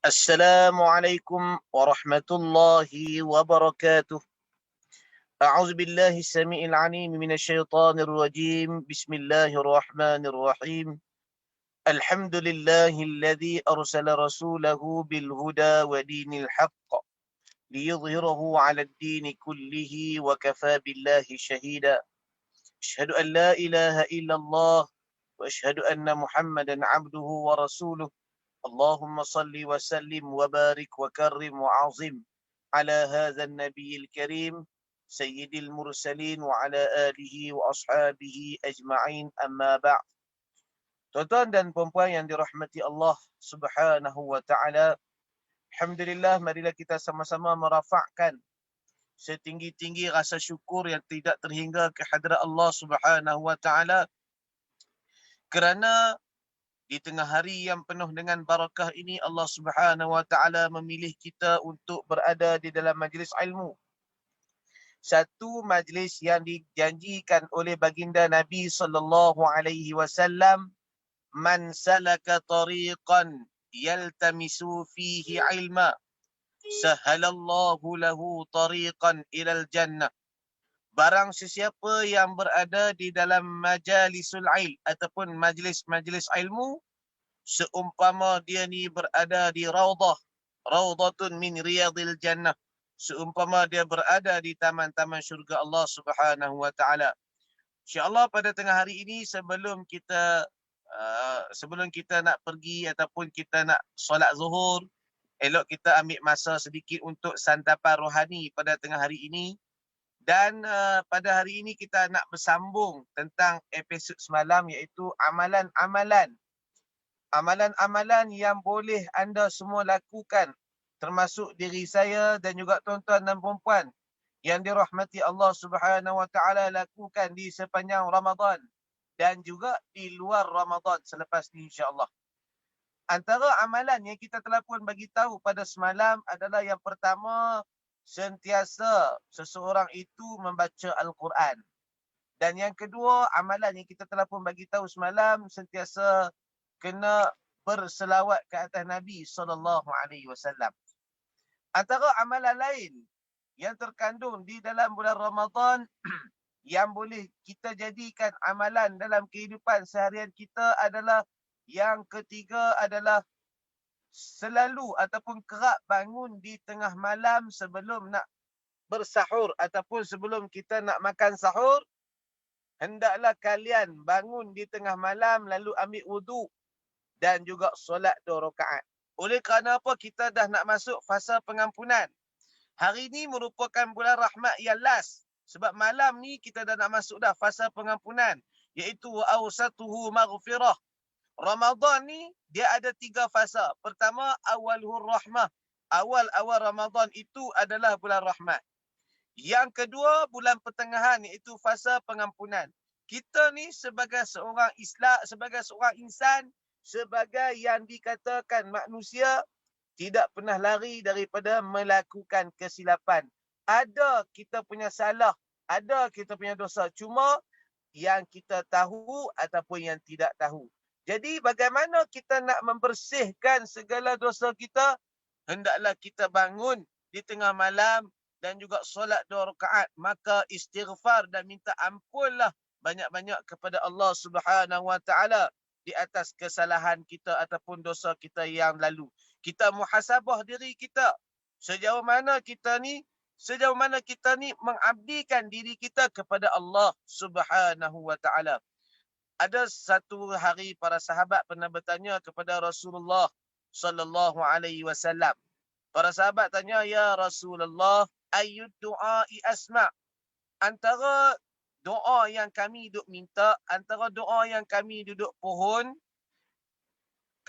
Assalamualaikum warahmatullahi wabarakatuh. أعوذ بالله السميع العليم من الشيطان الرجيم. بسم الله الرحمن الرحيم. الحمد لله الذي أرسل رسوله بالهدى ودين الحق ليظهره على الدين كله وكفى بالله شهيدا. أشهد أن لا إله إلا الله وأشهد أن محمدا عبده ورسوله. اللهم صل وسلم وبارك وكرم وعظم على هذا النبي الكريم سيد المرسلين وعلى آله وأصحابه أجمعين أما بعد. Tuan-tuan dan puan-puan yang dirahmati Allah Subhanahu wa taala, alhamdulillah, marilah kita sama-sama merafakkan setinggi-tinggi rasa syukur yang tidak terhingga ke hadrat Allah Subhanahu wa taala kerana di tengah hari yang penuh dengan barakah ini Allah Subhanahu wa taala memilih kita untuk berada di dalam majlis ilmu. Satu majlis yang dijanjikan oleh baginda Nabi sallallahu alaihi wasallam, man salaka tariqan yaltamisu fihi ilma sahalallahu lahu tariqan ilal jannah. Barang sesiapa yang berada di dalam majalisul ilm ataupun majlis-majlis ilmu, seumpama dia ni berada di raudhatun min riyadil jannah, seumpama dia berada di taman-taman syurga Allah Subhanahu wa taala. Insya-Allah pada tengah hari ini sebelum kita nak pergi ataupun kita nak solat zuhur, elok kita ambil masa sedikit untuk santapan rohani pada tengah hari ini. Dan pada hari ini kita nak bersambung tentang episod semalam, iaitu amalan-amalan yang boleh anda semua lakukan, termasuk diri saya dan juga tuan-tuan dan puan-puan yang dirahmati Allah Subhanahu wa taala, lakukan di sepanjang Ramadan dan juga di luar Ramadan selepas ni insya-Allah. Antara amalan yang kita telah pun bagi tahu pada semalam adalah yang pertama, sentiasa seseorang itu membaca Al-Quran. Dan yang kedua, amalan yang kita telah pun bagi tahu semalam, sentiasa kena berselawat ke atas Nabi SAW. Antara amalan lain yang terkandung di dalam bulan Ramadan yang boleh kita jadikan amalan dalam kehidupan seharian kita adalah, yang ketiga adalah selalu ataupun kerap bangun di tengah malam sebelum nak bersahur ataupun sebelum kita nak makan sahur. Hendaklah kalian bangun di tengah malam lalu ambil wuduk dan juga solat 2 rakaat. Oleh kerana apa? Kita dah nak masuk fasa pengampunan. Hari ini merupakan bulan rahmat yang last. Sebab malam ni kita dah nak masuk dah fasa pengampunan, iaitu wa awsatuhu maghfirah. Ramadan ni dia ada 3 fasa. Pertama, awalur rahmah. Awal-awal Ramadan itu adalah bulan rahmat. Yang kedua, bulan pertengahan, iaitu fasa pengampunan. Kita ni sebagai seorang Islam, sebagai seorang insan, sebagai yang dikatakan manusia, tidak pernah lari daripada melakukan kesilapan. Ada kita punya salah, ada kita punya dosa. Cuma yang kita tahu ataupun yang tidak tahu. Jadi bagaimana kita nak membersihkan segala dosa kita? Hendaklah kita bangun di tengah malam dan juga solat 2 rakaat. Maka istighfar dan minta ampunlah banyak-banyak kepada Allah Subhanahu wa taala di atas kesalahan kita ataupun dosa kita yang lalu. Kita muhasabah diri kita. Sejauh mana kita ni mengabdikan diri kita kepada Allah Subhanahu wa taala. Ada satu hari para sahabat pernah bertanya kepada Rasulullah sallallahu alaihi wasallam. Para sahabat tanya, ya Rasulullah, ayyud du'ai asma'? Antara doa yang kami duk minta, antara doa yang kami duduk pohon,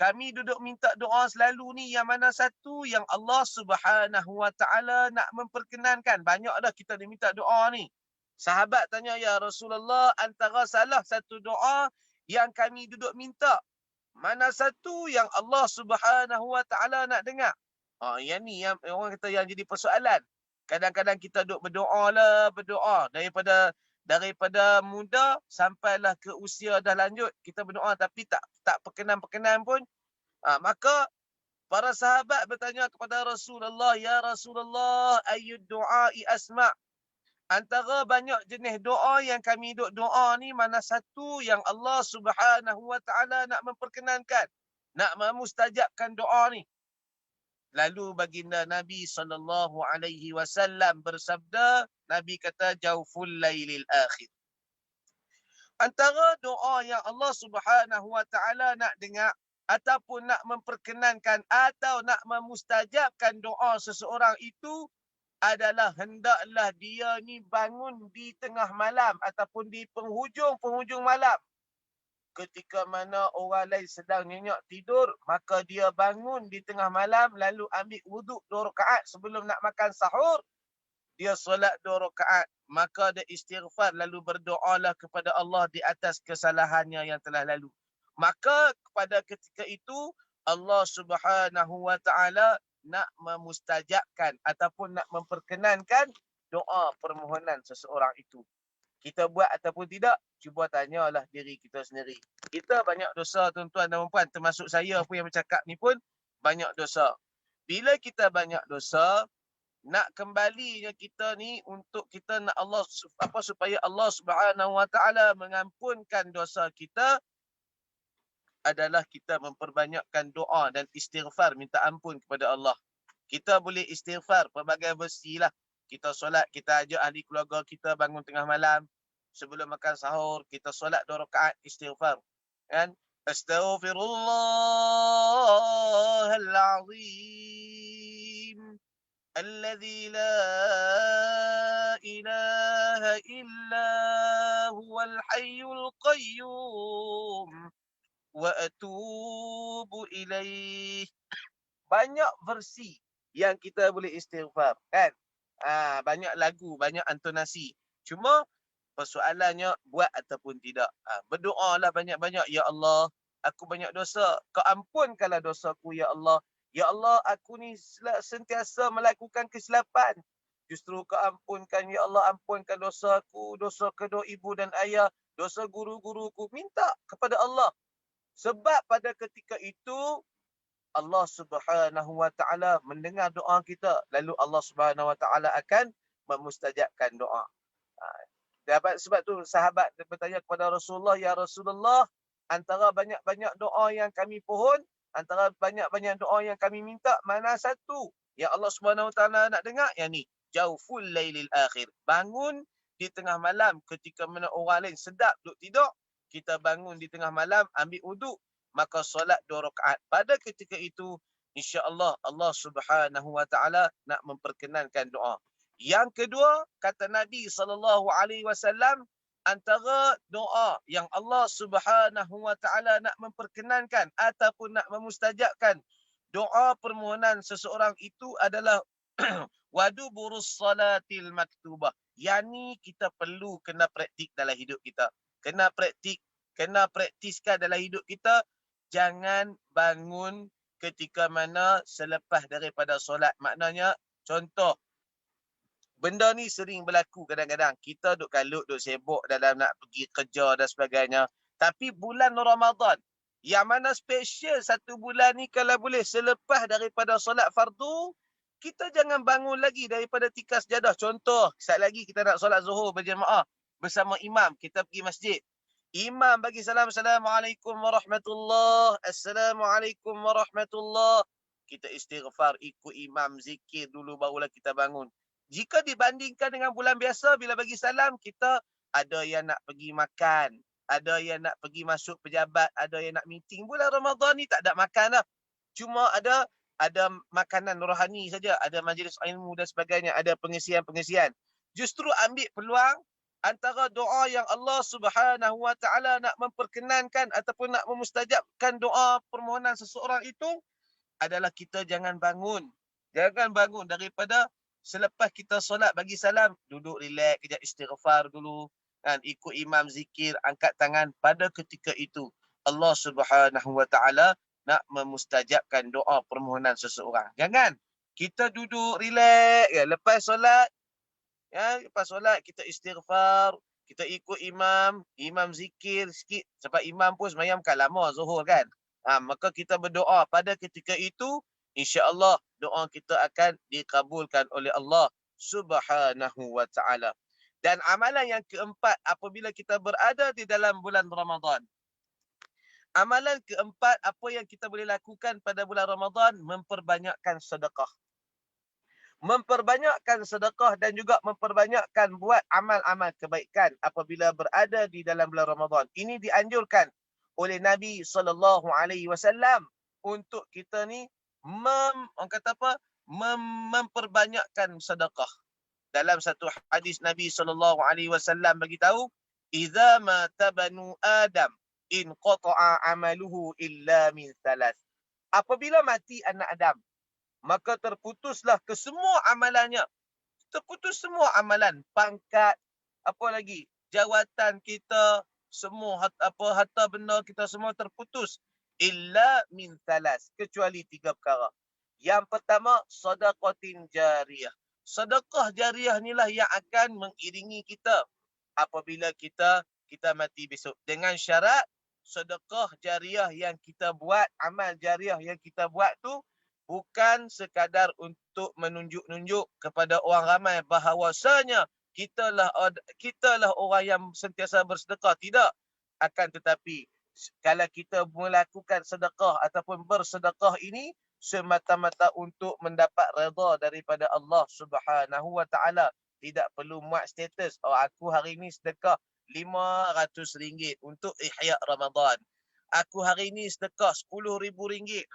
kami duduk minta doa selalu ni, yang mana satu yang Allah Subhanahu wa taala nak memperkenankan? Banyak dah kita diminta doa ni. Sahabat tanya, ya Rasulullah, antara salah satu doa yang kami duduk minta, mana satu yang Allah Subhanahu wa taala nak dengar? Yang ni yang orang kata yang jadi persoalan. Kadang-kadang kita duduk berdoa daripada muda sampailah ke usia dah lanjut, kita berdoa tapi tak perkenan-perkenan pun. Maka Para sahabat bertanya kepada Rasulullah, "Ya Rasulullah, ayyud du'a'i asma'?" Antara banyak jenis doa yang kami duk doa ni, mana satu yang Allah Subhanahu wa taala nak memperkenankan, nak memustajabkan doa ni? Lalu baginda Nabi SAW bersabda, Nabi kata, "Jauful lailil akhir." Antara doa yang Allah Subhanahu wa taala nak dengar ataupun nak memperkenankan atau nak memustajabkan doa seseorang itu adalah hendaklah dia ni bangun di tengah malam ataupun di penghujung-penghujung malam. Ketika mana orang lain sedang nyenyak tidur, maka dia bangun di tengah malam lalu ambil wuduk 2 rakaat sebelum nak makan sahur. Dia solat 2 rakaat, maka dia istighfar lalu berdoalah kepada Allah di atas kesalahannya yang telah lalu. Maka pada ketika itu Allah Subhanahu wa taala nak memustajabkan ataupun nak memperkenankan doa permohonan seseorang itu. Kita buat ataupun tidak, cuba tanyalah diri kita sendiri. Kita banyak dosa, tuan-tuan dan puan, termasuk saya pun yang bercakap ni pun banyak dosa. Bila kita banyak dosa, nak kembalinya kita ni untuk kita nak Allah supaya Allah Subhanahu wa taala mengampunkan dosa kita adalah kita memperbanyakkan doa dan istighfar minta ampun kepada Allah. Kita boleh istighfar pelbagai versi lah. Kita solat, kita ajak ahli keluarga kita bangun tengah malam. Sebelum makan sahur, kita solat 2 rakaat istighfar. Kan? Astaghfirullahalazim. Alladzi la ilaha illa huwal hayyul qayyum. Wa atubu ilaih. Banyak versi yang kita boleh istighfar, kan? Banyak lagu, banyak antonasi. Cuma persoalannya buat ataupun tidak. Berdoalah banyak-banyak. Ya Allah, aku banyak dosa. Kau ampunkanlah dosaku, Ya Allah. Ya Allah, aku ni sentiasa melakukan kesilapan. Justru kau ampunkan, Ya Allah, ampunkan dosaku, dosa kedua ibu dan ayah, dosa guru-guruku. Minta kepada Allah. Sebab pada ketika itu Allah Subhanahu wa taala mendengar doa kita, lalu Allah Subhanahu wa taala akan memustajabkan doa. Sebab tu sahabat bertanya kepada Rasulullah, "Ya Rasulullah, antara banyak-banyak doa yang kami pohon, antara banyak-banyak doa yang kami minta, mana satu yang Allah Subhanahu wa taala nak dengar?" Yang ni, jauful lailil akhir. Bangun di tengah malam ketika mana orang lain sedap duk tidur, kita bangun di tengah malam, ambil wuduk, maka solat 2 rakaat. Pada ketika itu, insya-Allah Allah Subhanahu wa taala nak memperkenankan doa. Yang kedua, kata Nabi SAW, antara doa yang Allah Subhanahu wa taala nak memperkenankan ataupun nak memustajabkan doa permohonan seseorang itu adalah waduburus salatil maktubah. Yang ni kita perlu kena praktik dalam hidup kita. Kena praktiskan dalam hidup kita. Jangan bangun ketika mana selepas daripada solat. Maknanya, contoh, benda ni sering berlaku kadang-kadang. Kita duk kalut, duk sibuk dalam nak pergi kerja dan sebagainya. Tapi bulan Ramadan, yang mana special satu bulan ni, kalau boleh selepas daripada solat fardu, kita jangan bangun lagi daripada tikar sejadah. Contoh, sekejap lagi kita nak solat zuhur berjemaah bersama imam. Kita pergi masjid. Imam bagi salam, Assalamualaikum warahmatullahi. Assalamualaikum warahmatullahi. Kita istighfar, ikut imam, zikir dulu, barulah kita bangun. Jika dibandingkan dengan bulan biasa, bila bagi salam, kita ada yang nak pergi makan, ada yang nak pergi masuk pejabat, ada yang nak meeting. Bulan Ramadan ni tak ada makan lah. Cuma ada makanan rohani saja, ada majlis ilmu dan sebagainya, ada pengisian-pengisian. Justru ambil peluang antara doa yang Allah Subhanahu wa taala nak memperkenankan ataupun nak memustajabkan doa permohonan seseorang itu adalah kita jangan bangun. Jangan bangun daripada selepas kita solat bagi salam, duduk relax kejap, istighfar dulu, kan, ikut imam zikir, angkat tangan. Pada ketika itu Allah Subhanahu wa taala nak memustajabkan doa permohonan seseorang. Jangan kita duduk relax ya, lepas solat. Ya, lepas solat kita istighfar, kita ikut imam zikir sikit, sebab imam pun sembahyang kan lama zuhur kan. Maka kita berdoa pada ketika itu insya-Allah doa kita akan dikabulkan oleh Allah Subhanahu wa taala. Dan amalan yang keempat apabila kita berada di dalam bulan Ramadan. Amalan keempat apa yang kita boleh lakukan pada bulan Ramadan, memperbanyakkan sedekah. Memperbanyakkan sedekah dan juga memperbanyakkan buat amal-amal kebaikan apabila berada di dalam bulan Ramadan. Ini dianjurkan oleh Nabi SAW untuk kita ni orang kata apa? Memperbanyakkan sedekah. Dalam satu hadis Nabi SAW bagi tahu, "Idza mata banu Adam in qata'a amaluhu illa min thalath." Apabila mati anak Adam, maka terputuslah kesemua amalannya. Terputus semua amalan, pangkat, apa lagi, jawatan kita, semua harta benda kita semua terputus. Illa min thalas, kecuali 3 perkara. Yang pertama, sedaqatin jariyah. Sedekah jariah inilah yang akan mengiringi kita apabila kita mati besok. Dengan syarat sedekah jariah yang kita buat, amal jariah yang kita buat tu bukan sekadar untuk menunjuk-nunjuk kepada orang ramai bahawasanya kitalah orang yang sentiasa bersedekah. Tidak. Akan tetapi kalau kita melakukan sedekah ataupun bersedekah ini semata-mata untuk mendapat redha daripada Allah Subhanahu wa taala. Tidak perlu muat status, oh aku hari ini sedekah RM500 untuk ihya Ramadan. Aku hari ini sedekah RM10,000.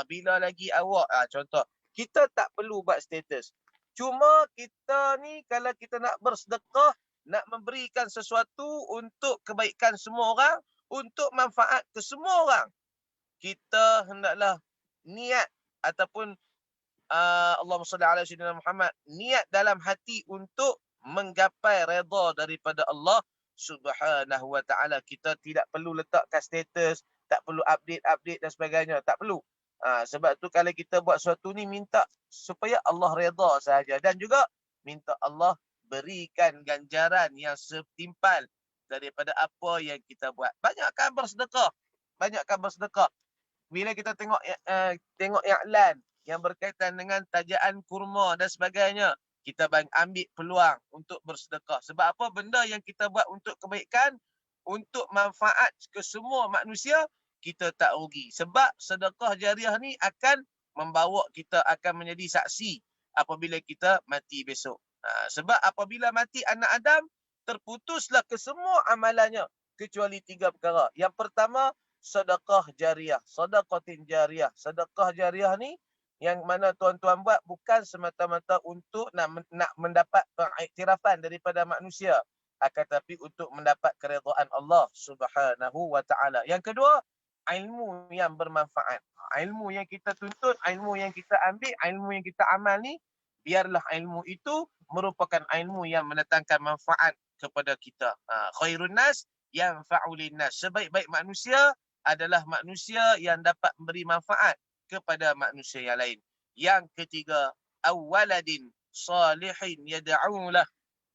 Bila lagi awak? Contoh. Kita tak perlu buat status. Cuma kita ni kalau kita nak bersedekah, nak memberikan sesuatu untuk kebaikan semua orang, untuk manfaat ke semua orang, kita hendaklah niat ataupun Allahumma salli ala sayyidina Muhammad, niat dalam hati untuk menggapai redha daripada Allah Subhanahu wa taala. Kita tidak perlu letakkan status, tak perlu update dan sebagainya, tak perlu. Sebab tu kalau kita buat sesuatu ni minta supaya Allah redha sahaja dan juga minta Allah berikan ganjaran yang setimpal daripada apa yang kita buat. Banyakkan bersedekah. Banyakkan bersedekah. Bila kita tengok iklan yang berkaitan dengan tajaan kurma dan sebagainya, kita ambil peluang untuk bersedekah. Sebab apa? Benda yang kita buat untuk kebaikan, untuk manfaat ke semua manusia, kita tak rugi. Sebab sedekah jariah ni akan membawa kita akan menjadi saksi apabila kita mati besok. Sebab apabila mati anak Adam, terputuslah ke semua amalannya kecuali 3 perkara. Yang pertama, sedekah jariah, sedaqatin jariah. Sedekah jariah ni yang mana tuan-tuan buat bukan semata-mata untuk nak mendapat pengiktirafan daripada manusia, akan tetapi untuk mendapat keredaan Allah Subhanahu wa taala. Yang kedua, ilmu yang bermanfaat. Ilmu yang kita tuntut, ilmu yang kita ambil, ilmu yang kita amal ni, biarlah ilmu itu merupakan ilmu yang mendatangkan manfaat kepada kita. Khairun nas yanfa'u linnas. Sebaik-baik manusia adalah manusia yang dapat memberi manfaat kepada manusia yang lain. Yang ketiga, awwaladin salihin yad'ulah.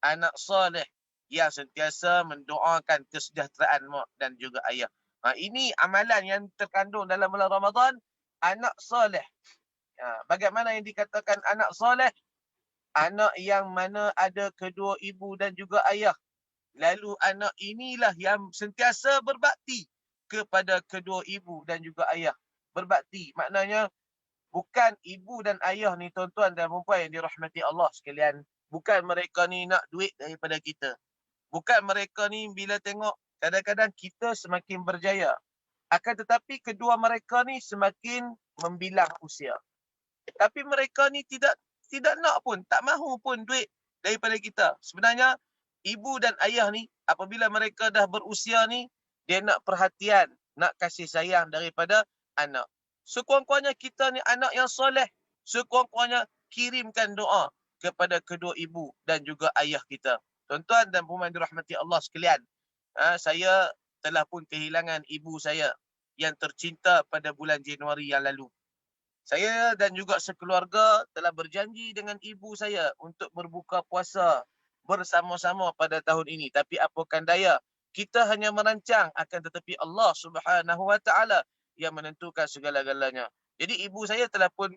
Anak salih yang sentiasa mendoakan kesejahteraan mak dan juga ayah. Ini amalan yang terkandung dalam bulan Ramadan, anak salih. Bagaimana yang dikatakan anak salih? Anak yang mana ada kedua ibu dan juga ayah. Lalu anak inilah yang sentiasa berbakti kepada kedua ibu dan juga ayah. Berbakti maknanya bukan ibu dan ayah ni tuan-tuan dan puan yang dirahmati Allah sekalian. Bukan mereka ni nak duit daripada kita. Bukan mereka ni bila tengok kadang-kadang kita semakin berjaya. Akan tetapi kedua mereka ni semakin membilang usia. Tapi mereka ni tidak nak pun, tak mahu pun duit daripada kita. Sebenarnya ibu dan ayah ni apabila mereka dah berusia ni, dia nak perhatian, nak kasih sayang daripada anak. Sekurang-kurangnya kita ni anak yang soleh. Sekurang-kurangnya kirimkan doa kepada kedua ibu dan juga ayah kita. Tuan-tuan dan puan dirahmati Allah sekalian, saya telah pun kehilangan ibu saya yang tercinta pada bulan Januari yang lalu. Saya dan juga sekeluarga telah berjanji dengan ibu saya untuk berbuka puasa bersama-sama pada tahun ini. Tapi apakan daya, kita hanya merancang, akan tetapi Allah Subhanahu wa taala yang menentukan segala-galanya. Jadi ibu saya telah pun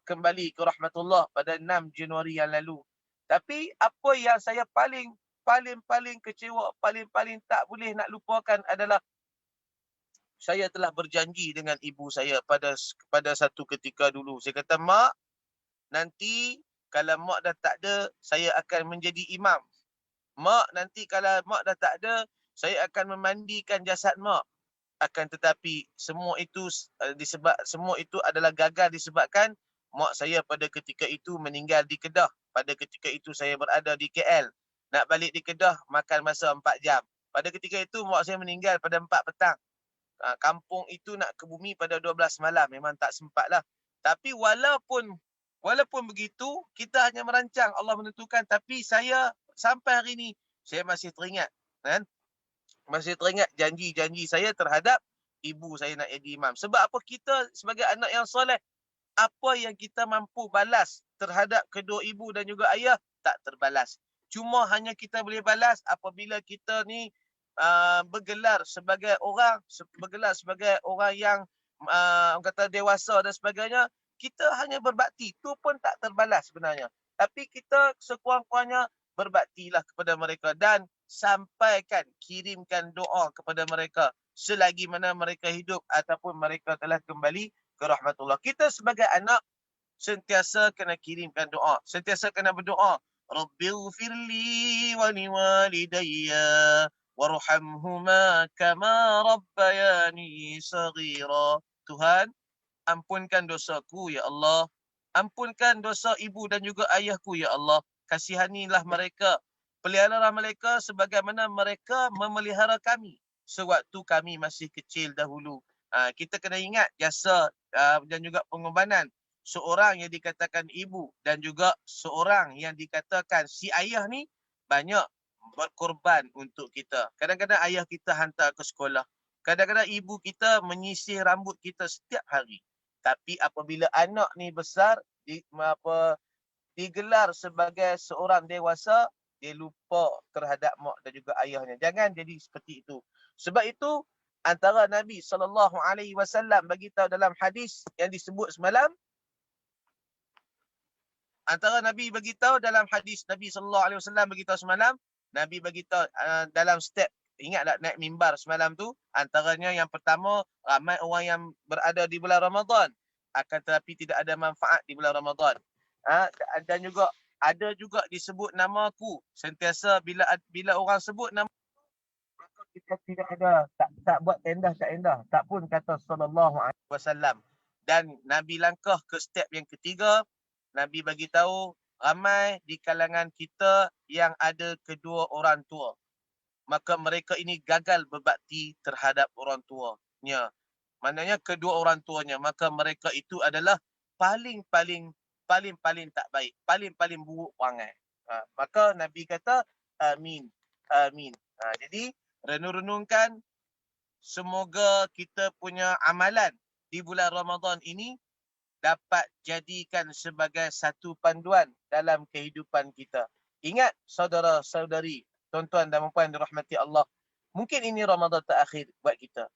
kembali ke rahmatullah pada 6 Januari yang lalu. Tapi apa yang saya paling kecewa, paling tak boleh nak lupakan adalah saya telah berjanji dengan ibu saya pada satu ketika dulu. Saya kata, "Mak, nanti kalau mak dah tak ada, saya akan menjadi imam. Mak, nanti kalau mak dah tak ada, saya akan memandikan jasad mak. Akan tetapi semua itu adalah gagal disebabkan mak saya pada ketika itu meninggal di Kedah. Pada ketika itu saya berada di KL. Nak balik di Kedah makan masa 4 jam. Pada ketika itu mak saya meninggal pada 4 petang. Kampung itu nak ke bumi pada 12 malam. Memang tak sempatlah. Tapi walaupun begitu, kita hanya merancang, Allah menentukan. Tapi saya sampai hari ini, saya masih teringat. Kan? Masih teringat janji-janji saya terhadap ibu saya nak jadi imam. Sebab apa? Kita sebagai anak yang soleh, apa yang kita mampu balas terhadap kedua ibu dan juga ayah, tak terbalas. Cuma hanya kita boleh balas apabila kita ni bergelar sebagai orang yang orang kata dewasa dan sebagainya, kita hanya berbakti. Itu pun tak terbalas sebenarnya. Tapi kita sekurang-kurangnya berbaktilah kepada mereka dan kirimkan doa kepada mereka selagi mana mereka hidup ataupun mereka telah kembali ke rahmatullah. Kita sebagai anak sentiasa kena kirimkan doa, sentiasa kena berdoa. Rabbighfirli wa liwalidayya warhamhuma kama rabbayani saghira. Tuhan, ampunkan dosaku ya Allah. Ampunkan dosa ibu dan juga ayahku ya Allah. Kasihanilah mereka. Pelihara mereka sebagaimana mereka memelihara kami sewaktu kami masih kecil dahulu. Kita kena ingat jasa dan juga pengorbanan seorang yang dikatakan ibu dan juga seorang yang dikatakan si ayah ni banyak berkorban untuk kita. Kadang-kadang ayah kita hantar ke sekolah. Kadang-kadang ibu kita menyisir rambut kita setiap hari. Tapi apabila anak ni besar, digelar sebagai seorang dewasa, dia lupa terhadap mak dan juga ayahnya. Jangan jadi seperti itu. Sebab itu, antara Nabi SAW bagi tahu dalam hadis yang disebut semalam, antara Nabi bagi tahu dalam hadis Nabi SAW bagi tahu semalam, Nabi bagi tahu dalam step, ingat tak naik mimbar semalam tu, antaranya yang pertama, ramai orang yang berada di bulan Ramadan, akan tetapi tidak ada manfaat di bulan Ramadan. Dan juga ada juga disebut namaku. Sentiasa bila orang sebut nama, maka kita tidak ada, tak buat endah, tak pun kata sallallahu alaihi wasallam. Dan Nabi langkah ke step yang ketiga, Nabi bagi tahu ramai di kalangan kita yang ada kedua orang tua. Maka mereka ini gagal berbakti terhadap orang tuanya. Maknanya kedua orang tuanya, maka mereka itu adalah paling tak baik, paling buruk perangai. Maka Nabi kata amin. Jadi renung-renungkan, semoga kita punya amalan di bulan Ramadan ini dapat jadikan sebagai satu panduan dalam kehidupan kita. Ingat saudara-saudari, tuan-tuan dan puan dirahmati Allah, mungkin ini Ramadan terakhir buat kita.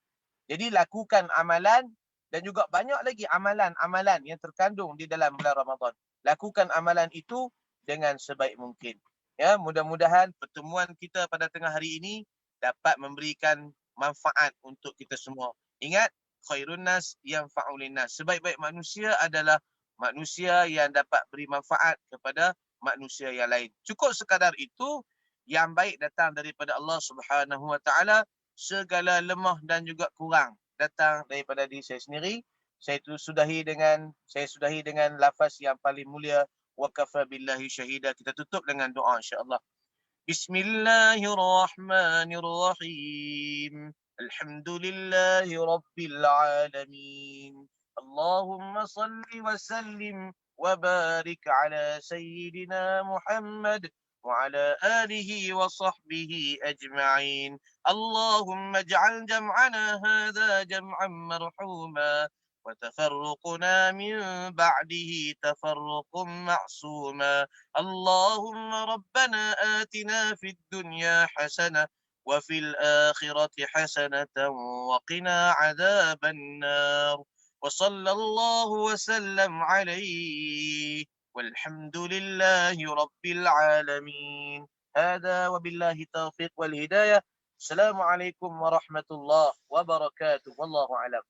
Jadi lakukan amalan dan juga banyak lagi amalan-amalan yang terkandung di dalam bulan Ramadan. Lakukan amalan itu dengan sebaik mungkin. Ya, mudah-mudahan pertemuan kita pada tengah hari ini dapat memberikan manfaat untuk kita semua. Ingat, khairun nas yanfa'ulin nas. Sebaik-baik manusia adalah manusia yang dapat beri manfaat kepada manusia yang lain. Cukup sekadar itu, yang baik datang daripada Allah Subhanahu wa taala, segala lemah dan juga kurang datang daripada diri saya sendiri. Saya sudahi dengan lafaz yang paling mulia, wa kafa billahi syahida. Kita tutup dengan doa insya-Allah. Bismillahirrahmanirrahim. Alhamdulillahi rabbil alamin. Allahumma salli wa sallim wa barik ala sayyidina Muhammad وعلى آله وصحبه أجمعين. اللهم اجعل جمعنا هذا جمعا مرحوما وتفرقنا من بعده تفرقا معصوما. اللهم ربنا آتنا في الدنيا حسنة وفي الآخرة حسنة وقنا عذاب النار. وصلى الله وسلم عليه والحمد لله رب العالمين. هذا وبالله التوفيق والهداية. السلام عليكم ورحمة الله وبركاته والله أعلم.